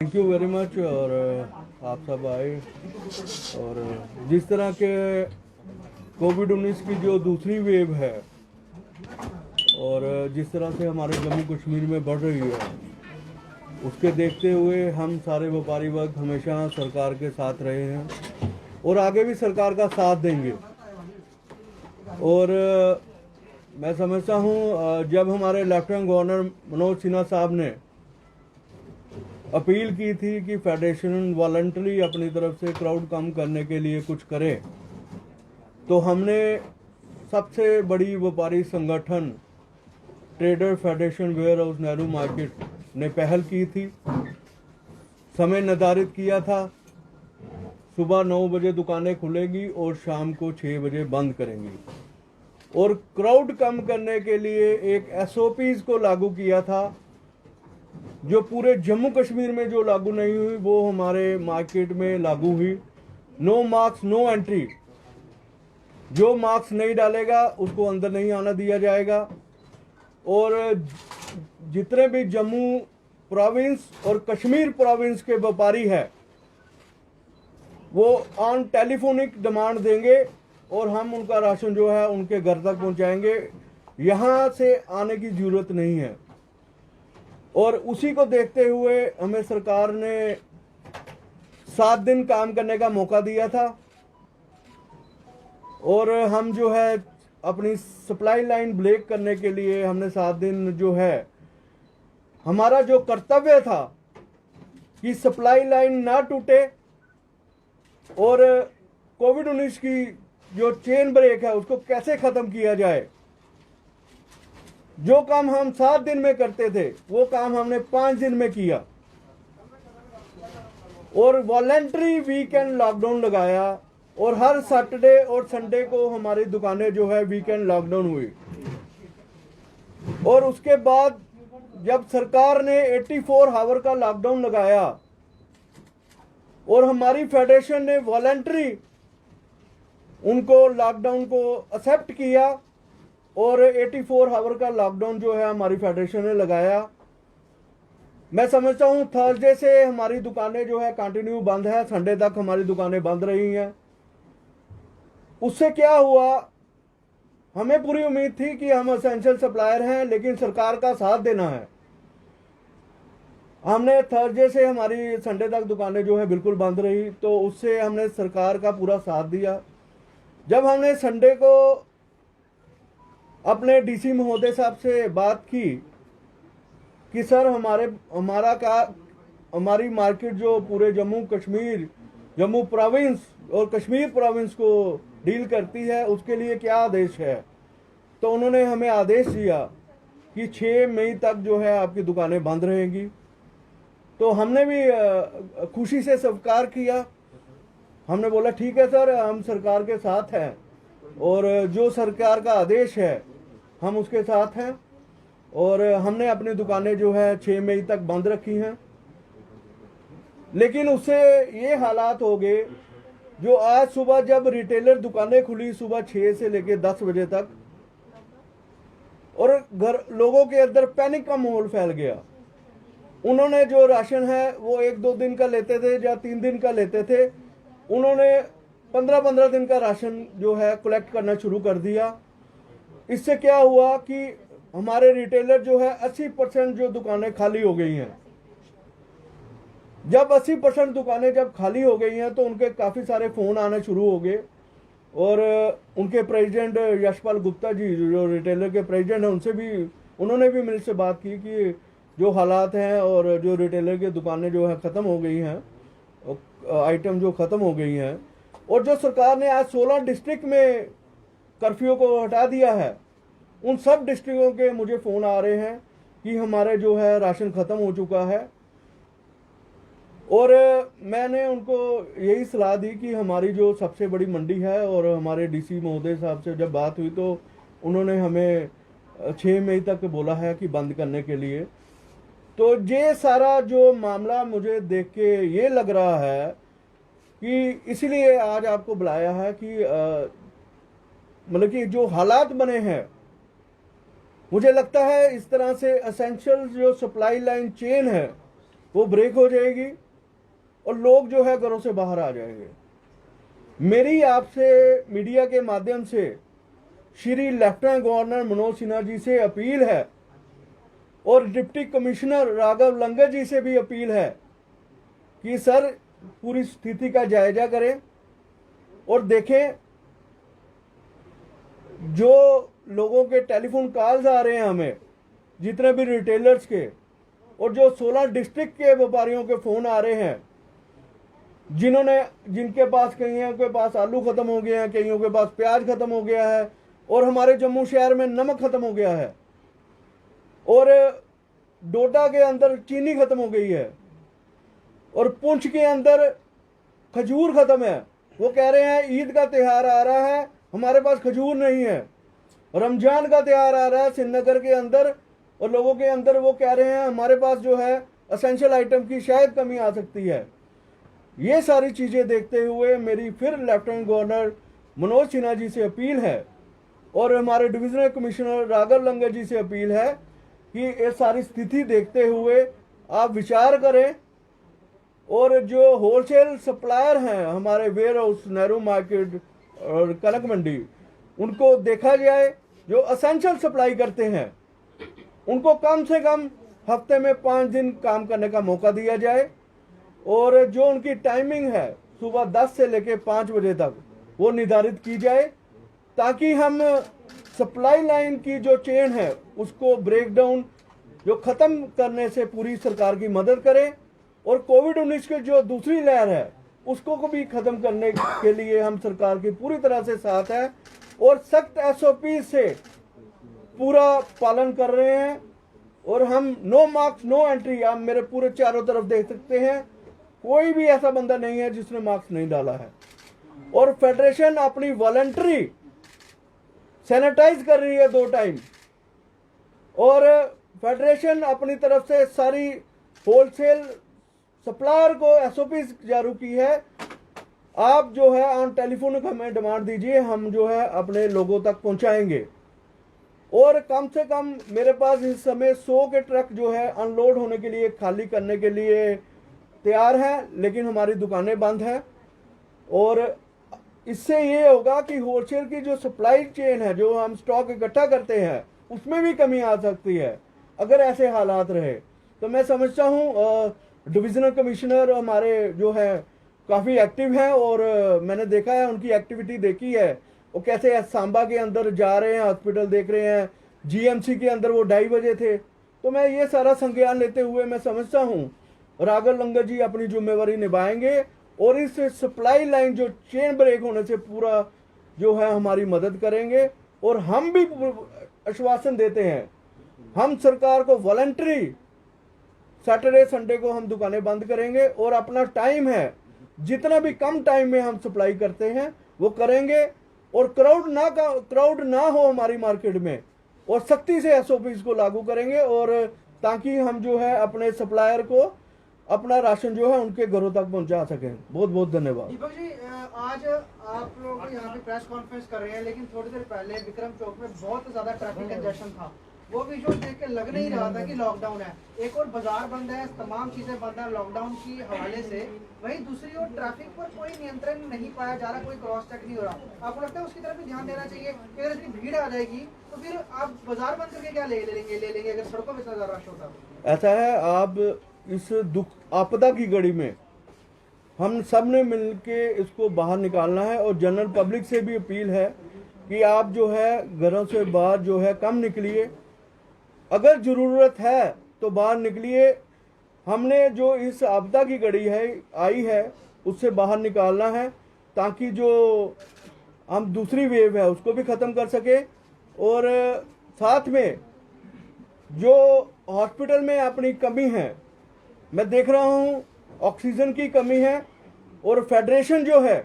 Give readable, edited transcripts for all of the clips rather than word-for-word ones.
Thank you very much. और आप सब आए और जिस तरह के कोविड-19 की जो दूसरी वेव है और जिस तरह से हमारे जम्मू कश्मीर में बढ़ रही है, उसके देखते हुए हम सारे व्यापारी वर्ग हमेशा सरकार के साथ रहे हैं और आगे भी सरकार का साथ देंगे। और मैं समझता हूँ जब हमारे लेफ्टिनेंट गवर्नर मनोज सिन्हा साहब ने अपील की थी कि फेडरेशन वॉलंटरी अपनी तरफ से क्राउड कम करने के लिए कुछ करे, तो हमने सबसे बड़ी व्यापारी संगठन trader federation warehouse Nehru market ने पहल की थी। समय निर्धारित किया था, सुबह 9 बजे दुकानें खुलेगी और शाम को 6 बजे बंद करेंगी। और क्राउड कम करने के लिए एक एसओपीज को लागू किया था, जो पूरे जम्मू कश्मीर में जो लागू नहीं हुई वो हमारे मार्केट में लागू हुई। नो मास्क नो एंट्री, जो मास्क नहीं डालेगा उसको अंदर नहीं आना दिया जाएगा। और जितने भी जम्मू प्रोविंस और कश्मीर प्रोविंस के व्यापारी है वो ऑन टेलीफोनिक डिमांड देंगे और हम उनका राशन जो है उनके घर तक पहुंचाएंगे। यहाँ से आने की जरूरत नहीं है। और उसी को देखते हुए हमें सरकार ने 7 दिन काम करने का मौका दिया था और हम जो है अपनी सप्लाई लाइन ब्रेक करने के लिए हमने 7 दिन जो है हमारा जो कर्तव्य था कि सप्लाई लाइन ना टूटे और कोविड-19 की जो चेन ब्रेक है उसको कैसे खत्म किया जाए। जो काम हम 7 दिन में करते थे वो काम हमने 5 दिन में किया और वॉलंटरी वीकेंड लॉकडाउन लगाया और हर सैटरडे और संडे को हमारी दुकानें जो है वीकेंड लॉकडाउन हुई। और उसके बाद जब सरकार ने 84 आवर का लॉकडाउन लगाया और हमारी फेडरेशन ने वॉलंटरी उनको लॉकडाउन को एक्सेप्ट किया और 84 आवर का लॉकडाउन जो है हमारी फेडरेशन ने लगाया। मैं समझता हूँ थर्सडे से हमारी दुकानें जो है कंटिन्यू बंद है, संडे तक हमारी दुकानें बंद रही हैं। उससे क्या हुआ, हमें पूरी उम्मीद थी कि हम एसेंशियल सप्लायर हैं लेकिन सरकार का साथ देना है। हमने थर्सडे से हमारी संडे तक दुकानें जो है बिल्कुल बंद रही, तो उससे हमने सरकार का पूरा साथ दिया। जब हमने संडे को अपने डीसी महोदय साहब से बात की कि सर हमारी मार्केट जो पूरे जम्मू कश्मीर, जम्मू प्रोविंस और कश्मीर प्रोविंस को डील करती है उसके लिए क्या आदेश है, तो उन्होंने हमें आदेश दिया कि 6 मई तक जो है आपकी दुकानें बंद रहेंगी। तो हमने भी खुशी से स्वीकार किया। हमने बोला ठीक है सर, हम सरकार के साथ हैं और जो सरकार का आदेश है हम उसके साथ हैं। और हमने अपनी दुकानें जो है 6 मई तक बंद रखी हैं। लेकिन उससे ये हालात हो गए, जो आज सुबह जब रिटेलर दुकानें खुली सुबह 6 से लेकर 10 बजे तक और लोगों के अंदर पैनिक का माहौल फैल गया। उन्होंने जो राशन है वो 1-2 दिन का लेते थे या 3 दिन का लेते थे, उन्होंने 15-15 दिन का राशन जो है कलेक्ट करना शुरू कर दिया। इससे क्या हुआ कि हमारे रिटेलर जो है 80% जो दुकानें खाली हो गई हैं। जब 80% दुकानें जब खाली हो गई हैं तो उनके काफ़ी सारे फ़ोन आने शुरू हो गए और उनके प्रेसिडेंट यशपाल गुप्ता जी जो रिटेलर के प्रेसिडेंट हैं उन्होंने भी मेरे से बात की कि जो हालात हैं और जो रिटेलर की दुकानें जो है ख़त्म हो गई हैं, आइटम जो ख़त्म हो गई हैं, और जो सरकार ने आज 16 डिस्ट्रिक्ट में कर्फ्यू को हटा दिया है, उन सब डिस्ट्रिक्टों के मुझे फ़ोन आ रहे हैं कि हमारे जो है राशन ख़त्म हो चुका है। और मैंने उनको यही सलाह दी कि हमारी जो सबसे बड़ी मंडी है और हमारे डीसी महोदय साहब से जब बात हुई तो उन्होंने हमें 6 मई तक बोला है कि बंद करने के लिए। तो ये सारा जो मामला मुझे देख के ये लग रहा है कि इसलिए आज आपको बुलाया है कि मतलब कि जो हालात बने हैं, मुझे लगता है इस तरह से एसेंशियल जो सप्लाई लाइन चेन है वो ब्रेक हो जाएगी और लोग जो है घरों से बाहर आ जाएंगे। मेरी आपसे मीडिया के माध्यम से श्री लेफ्टिनेंट गवर्नर मनोज सिन्हा जी से अपील है और डिप्टी कमिश्नर राघव लंगर जी से भी अपील है कि सर पूरी स्थिति का जायजा करें और देखें जो लोगों के टेलीफोन कॉल्स आ रहे हैं हमें, जितने भी रिटेलर्स के और जो 16 डिस्ट्रिक्ट के व्यापारियों के फ़ोन आ रहे हैं, जिनके पास कईयों के पास आलू ख़त्म हो गए हैं, कईयों के पास प्याज ख़त्म हो गया है और हमारे जम्मू शहर में नमक ख़त्म हो गया है और डोडा के अंदर चीनी ख़त्म हो गई है और पुंछ के अंदर खजूर ख़त्म है। वो कह रहे हैं ईद का त्यौहार आ रहा है, हमारे पास खजूर नहीं है। रमजान का त्यौहार आ रहा है श्रीनगर के अंदर और लोगों के अंदर, वो कह रहे हैं हमारे पास जो है असेंशियल आइटम की शायद कमी आ सकती है। ये सारी चीज़ें देखते हुए मेरी फिर लेफ्टिनेंट गवर्नर मनोज सिन्हा जी से अपील है और हमारे डिविजनल कमिश्नर राघव लंगर जी से अपील है कि ये सारी स्थिति देखते हुए आप विचार करें और जो होलसेल सप्लायर हैं हमारे वेयर हाउस, नेहरू मार्केट और कनक मंडी, उनको देखा जाए जो असेंशियल सप्लाई करते हैं उनको कम से कम हफ्ते में 5 दिन काम करने का मौका दिया जाए और जो उनकी टाइमिंग है सुबह 10 से लेकर 5 बजे तक वो निर्धारित की जाए ताकि हम सप्लाई लाइन की जो चेन है उसको ब्रेक डाउन जो ख़त्म करने से पूरी सरकार की मदद करें और कोविड-19 की जो दूसरी लहर है उसको को भी ख़त्म करने के लिए हम सरकार की पूरी तरह से साथ है और सख्त SOP से पूरा पालन कर रहे हैं और हम नो मार्क्स नो एंट्री, आप मेरे पूरे चारों तरफ देख सकते हैं, कोई भी ऐसा बंदा नहीं है जिसने मार्क्स नहीं डाला है और फेडरेशन अपनी वॉलंटरी सैनिटाइज कर रही है 2 टाइम और फेडरेशन अपनी तरफ से सारी होलसेल सप्लायर को SOP जारी की है। आप जो है ऑन टेलीफोन हमें डिमांड दीजिए, हम जो है अपने लोगों तक पहुंचाएंगे और कम से कम मेरे पास इस समय 100 के ट्रक जो है अनलोड होने के लिए, खाली करने के लिए तैयार है, लेकिन हमारी दुकानें बंद हैं और इससे ये होगा कि होलसेल की जो सप्लाई चेन है, जो हम स्टॉक इकट्ठा करते हैं, उसमें भी कमी आ सकती है अगर ऐसे हालात रहे। तो मैं समझता हूँ डिविजनल कमिश्नर हमारे जो है काफ़ी एक्टिव हैं और मैंने देखा है, उनकी एक्टिविटी देखी है, वो कैसे सांबा के अंदर जा रहे हैं, हॉस्पिटल देख रहे हैं, GMC के अंदर वो 2:30 बजे थे। तो मैं ये सारा संज्ञान लेते हुए मैं समझता हूँ राघव लंगर जी अपनी जिम्मेवारी निभाएंगे और इस सप्लाई लाइन जो चेन ब्रेक होने से पूरा जो है हमारी मदद करेंगे और हम भी आश्वासन देते हैं, हम सरकार को वॉलंटरी सैटरडे संडे को हम दुकानें बंद करेंगे और अपना टाइम है जितना भी कम टाइम में हम सप्लाई करते हैं वो करेंगे और क्राउड ना हो हमारी मार्केट में और सख्ती से SOPs को लागू करेंगे और ताकि हम जो है अपने सप्लायर को अपना राशन जो है उनके घरों तक पहुंचा सकें। बहुत बहुत धन्यवाद। दीपक जी, आज आप लोग यहाँ पे प्रेस कॉन्फ्रेंस कर रहे हैं, लेकिन थोड़ी देर पहले विक्रम चौक में बहुत ज्यादा ट्रैफिक कंजेशन था, वो विजुअल देख के लग नहीं रहा था कि लॉकडाउन है। एक और बाजार बंद है, तमाम चीजें बंद है लॉकडाउन की हवाले से, वहीं दूसरी ओर ट्रैफिक पर कोई नियंत्रण नहीं पाया जा रहा, कोई क्रॉस चेक नहीं हो रहा। आपको लगता है उसकी तरफ भी ध्यान देना चाहिए कि अगर इतनी भीड़ आ जाएगी तो फिर आप बाजार बंद करके क्या ले लेंगे अगर सड़कों में इतना ज्यादा रश होता है? ऐसा है, आप इस दुख आपदा की घड़ी में हम सब ने मिलके इसको बाहर निकालना है और जनरल पब्लिक से भी अपील है कि आप जो है घरों से बाहर जो है कम निकलिए, अगर ज़रूरत है तो बाहर निकलिए। हमने जो इस आपदा की घड़ी है आई है उससे बाहर निकालना है ताकि जो हम दूसरी वेव है उसको भी ख़त्म कर सके और साथ में जो हॉस्पिटल में अपनी कमी है, मैं देख रहा हूँ ऑक्सीजन की कमी है और फेडरेशन जो है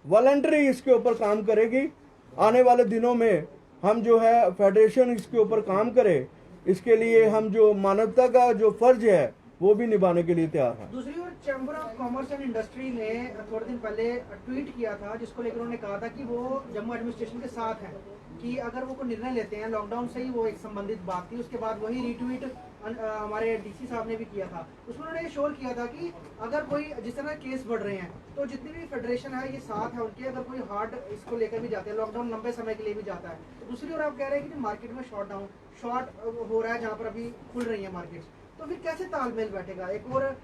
वॉलंटरी इसके ऊपर काम करेगी। आने वाले दिनों में हम जो है फेडरेशन इसके ऊपर काम करे, इसके लिए हम जो मानवता का जो फर्ज है वो भी निभाने के लिए तैयार हैं। दूसरी ओर chamber of commerce and industry ने थोड़े दिन पहले ट्वीट किया था, जिसको लेकर उन्होंने कहा था कि वो जम्मू एडमिनिस्ट्रेशन के साथ हैं, कि अगर वो कोई निर्णय लेते हैं, लॉकडाउन से ही वो एक संबंधित बात थी। उसके बाद वही रीट्वीट हमारे डीसी साहब ने भी किया था। उसमें उन्होंने ये श्योर किया था कि अगर कोई जिस तरह केस बढ़ रहे हैं तो जितनी भी फेडरेशन है ये साथ है उनके, अगर कोई हार्ड इसको लेकर भी जाते हैं, लॉकडाउन लंबे समय के लिए भी जाता है। दूसरी ओर आप कह रहे हैं कि मार्केट में शॉर्ट हो रहा है जहाँ पर अभी खुल रही है मार्केट, तो फिर कैसे तालमेल बैठेगा? एक और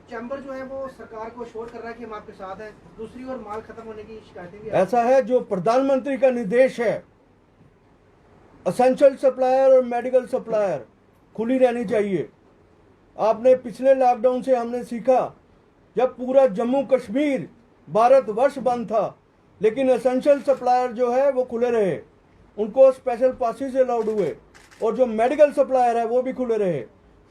चैम्बर जो है वो सरकार को श्योर कर रहा है कि हम आपके साथ हैं, दूसरी ओर माल खत्म होने की शिकायतें भी ऐसा है, जो प्रधानमंत्री का निर्देश है, असेंशियल सप्लायर और मेडिकल सप्लायर खुली रहनी चाहिए। आपने पिछले लॉकडाउन से हमने सीखा, जब पूरा जम्मू कश्मीर भारतवर्ष बंद था, लेकिन असेंशियल सप्लायर जो है वो खुले रहे, उनको स्पेशल पासेस अलाउड हुए, और जो मेडिकल सप्लायर है वो भी खुले रहे।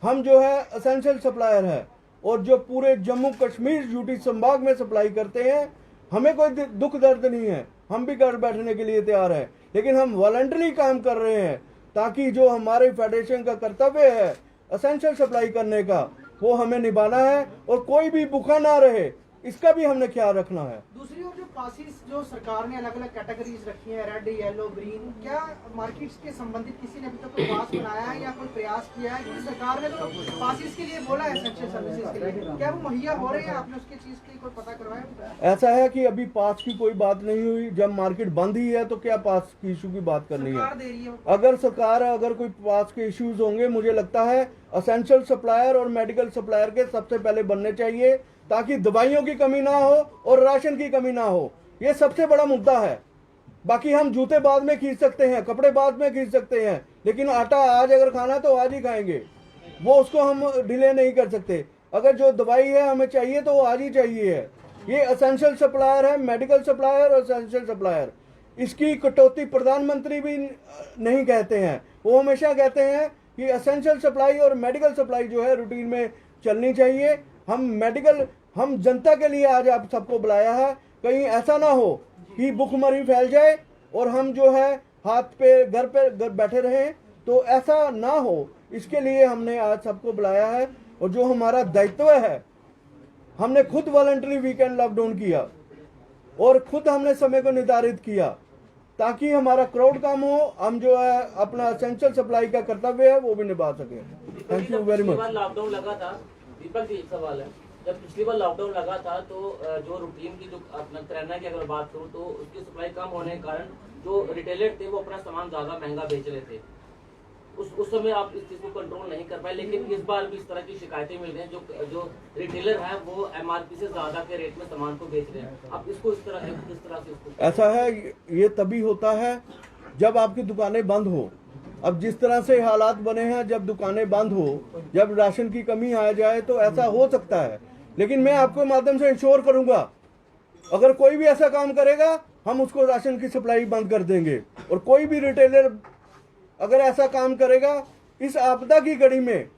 हम जो है असेंशियल सप्लायर है, और जो पूरे जम्मू कश्मीर यूटी संभाग में सप्लाई करते हैं, हमें कोई दुख दर्द नहीं है, हम भी घर बैठने के लिए तैयार हैं, लेकिन हम वॉलंटरी काम कर रहे हैं ताकि जो हमारे फेडरेशन का कर्तव्य है असेंशियल सप्लाई करने का, वो हमें निभाना है, और कोई भी भूखा ना रहे, इसका भी हमने ख्याल रखना है। दूसरी ओर जो पासिस जो सरकार ने अलग अलग कैटेगरीज रखी है, रेड, येलो, ग्रीन, क्या मार्केट्स के संबंधित किसी ने अभी तक कोई पास बनाया है या कोई प्रयास किया है? क्योंकि सरकार ने तो पासिस के लिए बोला है, एसेंशियल सर्विसेज के लिए, क्या वो मुहैया हो रहे हैं? आपने उसकी चीज की कोई पता करवाया? ऐसा है कि अभी पास की कोई बात नहीं हुई, जब मार्केट बंद ही है तो क्या पास की इशू की बात करनी है? सरकार दे रही है। अगर कोई पास के इश्यूज होंगे, मुझे लगता है असेंशियल सप्लायर और मेडिकल सप्लायर के सबसे पहले बनने चाहिए, ताकि दवाइयों की कमी ना हो और राशन की कमी ना हो। ये सबसे बड़ा मुद्दा है। बाकी हम जूते बाद में खरीद सकते हैं, कपड़े बाद में खरीद सकते हैं, लेकिन आटा आज अगर खाना तो आज ही खाएंगे, वो उसको हम डिले नहीं कर सकते। अगर जो दवाई है हमें चाहिए तो वो आज ही चाहिए है। ये असेंशियल सप्लायर है, मेडिकल सप्लायर और असेंशियल सप्लायर। इसकी कटौती प्रधानमंत्री भी नहीं कहते हैं, वो हमेशा कहते हैं कि असेंशियल सप्लाई और मेडिकल सप्लाई जो है रूटीन में चलनी चाहिए। हम जनता के लिए आज आप सबको बुलाया है, कहीं ऐसा ना हो कि भुखमरी फैल जाए और हम जो है हाथ पे घर बैठे रहें, तो ऐसा ना हो, इसके लिए हमने आज सबको बुलाया है। और जो हमारा दायित्व है, हमने खुद वॉलंटरी वीकेंड लॉकडाउन किया और खुद हमने समय को निर्धारित किया ताकि हमारा क्राउड कम हो, हम जो है अपना एसेंशियल सप्लाई का कर्तव्य है वो भी निभा सके। Thank you very much. Lockdown लगा था, दीपक जी एक सवाल है, जब पिछली बार लॉकडाउन लगा था तो जो रूटीन की जो अपना किराना की अगर बात करूं तो उसकी सप्लाई कम होने के कारण जो रिटेलर थे वो अपना सामान ज्यादा महंगा बेच रहे थे। उस समय आप इस चीज को कंट्रोल नहीं कर पाए, लेकिन इस बार भी इस तरह की शिकायतें मिल रही हैं, जो रिटेलर है वो एमआरपी से ज्यादा के रेट में सामान को बेच रहे हैं। आप इसको किस तरह से इसको ऐसा है, ये तभी होता है जब आपकी दुकानें बंद हो। अब जिस तरह से हालात बने हैं, जब दुकानें बंद हो, जब राशन की कमी आ जाए तो ऐसा हो सकता है, लेकिन मैं आपके माध्यम से इंश्योर करूंगा, अगर कोई भी ऐसा काम करेगा हम उसको राशन की सप्लाई बंद कर देंगे। और कोई भी रिटेलर अगर ऐसा काम करेगा, इस आपदा की घड़ी में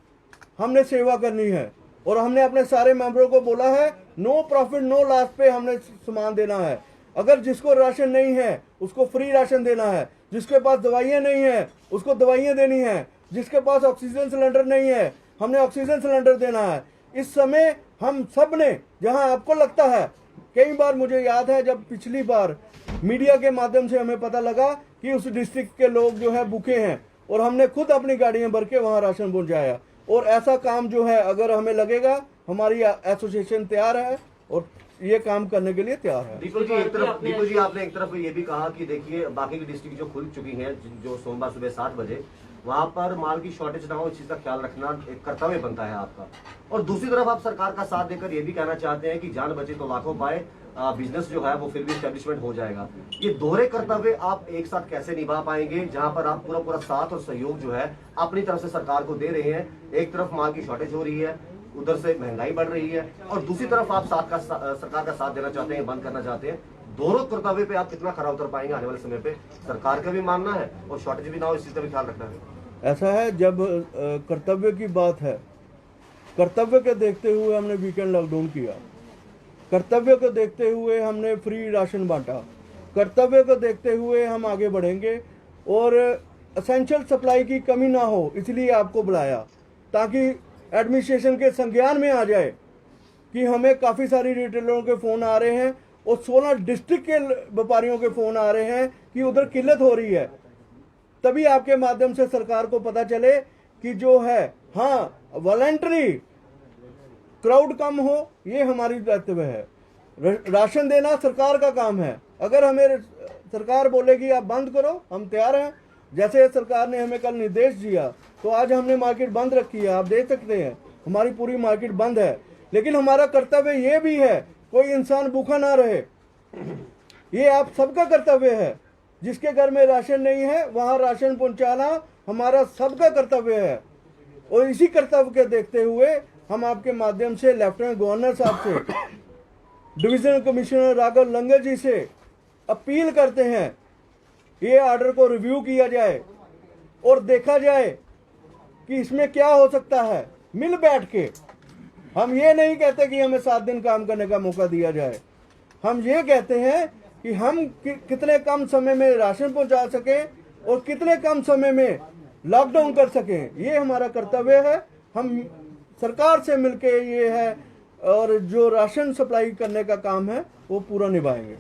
हमने सेवा करनी है और हमने अपने सारे मेंबरों को बोला है नो प्रॉफिट नो लॉस पे हमने सामान देना है। अगर जिसको राशन नहीं है उसको फ्री राशन देना है, जिसके पास दवाइयाँ नहीं है उसको दवाइयाँ देनी है, जिसके पास ऑक्सीजन सिलेंडर नहीं है हमने ऑक्सीजन सिलेंडर देना है। इस समय हम सब ने, जहां आपको लगता है, कई बार मुझे याद है जब पिछली बार मीडिया के माध्यम से हमें पता लगा कि उस डिस्ट्रिक्ट के लोग जो है भूखे हैं और हमने खुद अपनी गाड़ियां भर के वहां राशन पहुंचाया। और ऐसा काम जो है अगर हमें लगेगा, हमारी एसोसिएशन तैयार है और ये काम करने के लिए तैयार है। दीपक जी आपने एक तरफ ये भी कहा कि देखिए बाकी की डिस्ट्रिक्ट जो खुल चुकी हैं, जो सोमवार सुबह 7 बजे वहां पर माल की शॉर्टेज ना हो, इस चीज का ख्याल रखना एक कर्तव्य बनता है आपका। और दूसरी तरफ आप सरकार का साथ देकर ये भी कहना चाहते हैं कि जान बचे तो लाखों पाए, बिजनेस जो है वो फिर भी एस्टेब्लिशमेंट हो जाएगा। ये दोहरे कर्तव्य आप एक साथ कैसे निभा पाएंगे, जहां पर आप पूरा साथ और सहयोग जो है अपनी तरफ से सरकार को दे रहे हैं? एक तरफ माल की शॉर्टेज हो रही है, उधर से महंगाई बढ़ रही है, और दूसरी तरफ आप सरकार का साथ देना चाहते हैं, बंद करना चाहते हैं। दोनों कर्तव्य पे आप कितना खरा उतर पाएंगे आने वाले समय पे? सरकार का भी मानना है और शॉर्टेज भी ना हो, इस चीज का भी ख्याल रखना है। ऐसा है, जब कर्तव्य की बात है, कर्तव्य को देखते हुए हमने वीकेंड लॉकडाउन किया, कर्तव्य को देखते हुए हमने फ्री राशन बांटा, कर्तव्य को देखते हुए हम आगे बढ़ेंगे। और एसेंशियल सप्लाई की कमी ना हो इसलिए आपको बुलाया, ताकि एडमिनिस्ट्रेशन के संज्ञान में आ जाए कि हमें काफ़ी सारी रिटेलरों के फ़ोन आ रहे हैं और 16 डिस्ट्रिक्ट के व्यापारियों के फ़ोन आ रहे हैं कि उधर किल्लत हो रही है। तभी आपके माध्यम से सरकार को पता चले कि जो है, हाँ, वॉलंटरी क्राउड कम हो, ये हमारी दायित्व है। राशन देना सरकार का काम है। अगर हमें सरकार बोलेगी आप बंद करो, हम तैयार हैं। जैसे सरकार ने हमें कल निर्देश दिया तो आज हमने मार्केट बंद रखी है, आप देख सकते हैं हमारी पूरी मार्केट बंद है। लेकिन हमारा कर्तव्य ये भी है कोई इंसान भूखा ना रहे, ये आप सबका कर्तव्य है। जिसके घर में राशन नहीं है वहाँ राशन पहुँचाना हमारा सबका कर्तव्य है। और इसी कर्तव्य के देखते हुए हम आपके माध्यम से लेफ्टिनेंट गवर्नर साहब से, डिविजनल कमिश्नर राघव लंगर जी से अपील करते हैं ये ऑर्डर को रिव्यू किया जाए और देखा जाए कि इसमें क्या हो सकता है। मिल बैठ के, हम ये नहीं कहते कि हमें 7 दिन काम करने का मौका दिया जाए, हम ये कहते हैं कि हम कितने कम समय में राशन पहुंचा सकें और कितने कम समय में लॉकडाउन कर सकें, ये हमारा कर्तव्य है। हम सरकार से मिलके ये है और जो राशन सप्लाई करने का काम है वो पूरा निभाएंगे।